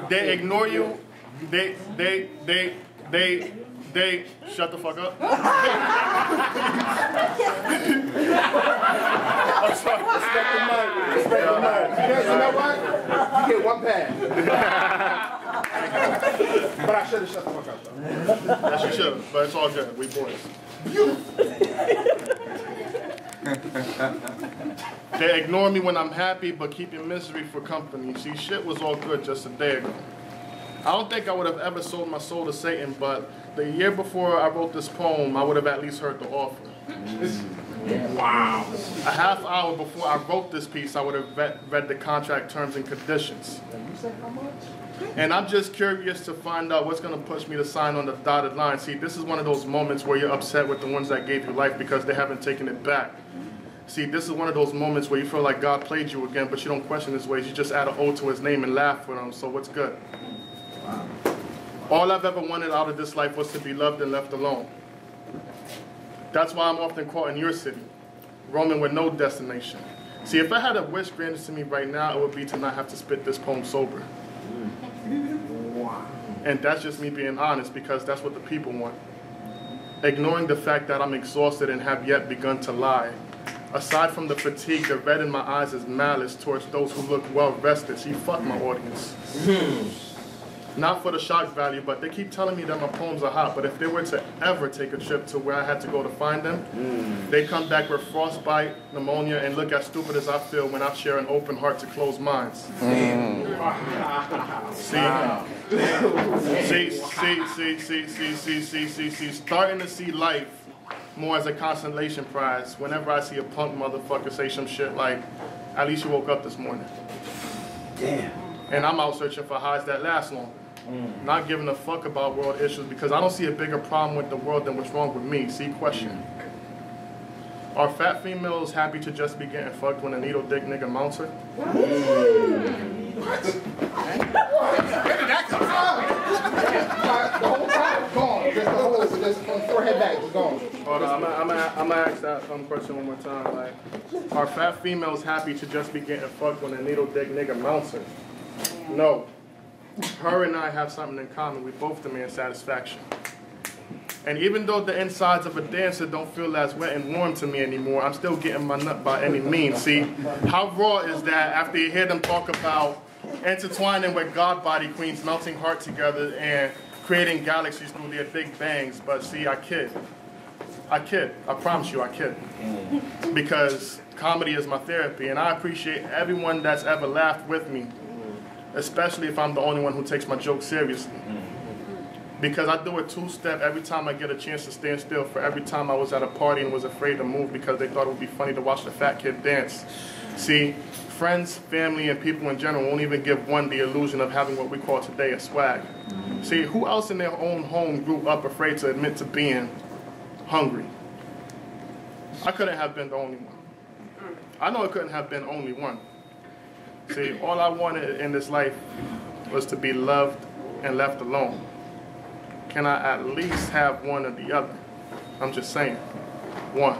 They ignore you. They shut the fuck up. I'm sorry. Respect the mic. Respect the mic. You know what? You get one pass. But I should have shut the fuck up though. Yes, you should. But it's all good. We boys. They ignore me when I'm happy, but keep your misery for company. See, shit was all good just a day ago. I don't think I would have ever sold my soul to Satan, but the year before I wrote this poem, I would have at least heard the offer. Wow. A half hour before I wrote this piece, I would have read the contract terms and conditions. You said how much? And I'm just curious to find out what's going to push me to sign on the dotted line. See, this is one of those moments where you're upset with the ones that gave you life because they haven't taken it back. See, this is one of those moments where you feel like God played you again, but you don't question his ways. You just add an O to his name and laugh with him. So what's good? Wow. All I've ever wanted out of this life was to be loved and left alone. That's why I'm often caught in your city, roaming with no destination. See, if I had a wish granted to me right now, it would be to not have to spit this poem sober. Wow. And that's just me being honest, because that's what the people want. Ignoring the fact that I'm exhausted and have yet begun to lie. Aside from the fatigue, the red in my eyes is malice towards those who look well rested. See, fuck my audience. Not for the shock value, but they keep telling me that my poems are hot, but if they were to ever take a trip to where I had to go to find them, they come back with frostbite, pneumonia, and look as stupid as I feel when I share an open heart to closed minds. See, starting to see life more as a consolation prize whenever I see a punk motherfucker say some shit like, at least you woke up this morning. Damn. And I'm out searching for highs that last long. Not giving a fuck about world issues because I don't see a bigger problem with the world than what's wrong with me. See, question. Are fat females happy to just be getting fucked when a needle dick nigga mounts her? What? Where did that come from? The whole time, gone. Just from forehead back, it's gone. Hold on, I'm gonna ask that question one more time. Like, are fat females happy to just be getting fucked when a needle dick nigga mounts her? No. Her and I have something in common. We both demand satisfaction. And even though the insides of a dancer don't feel as wet and warm to me anymore, I'm still getting my nut by any means. See, how raw is that after you hear them talk about intertwining with God body queens, melting heart together and creating galaxies through their big bangs? But see, I kid. I promise you I kid. Because comedy is my therapy, and I appreciate everyone that's ever laughed with me, especially if I'm the only one who takes my joke seriously. Because I do a two-step every time I get a chance to stand still, for every time I was at a party and was afraid to move because they thought it would be funny to watch the fat kid dance. See, friends, family, and people in general won't even give one the illusion of having what we call today a swag. See, who else in their own home grew up afraid to admit to being hungry? I couldn't have been the only one. I know it couldn't have been only one. See, all I wanted in this life was to be loved and left alone. Can I at least have one or the other? I'm just saying. One.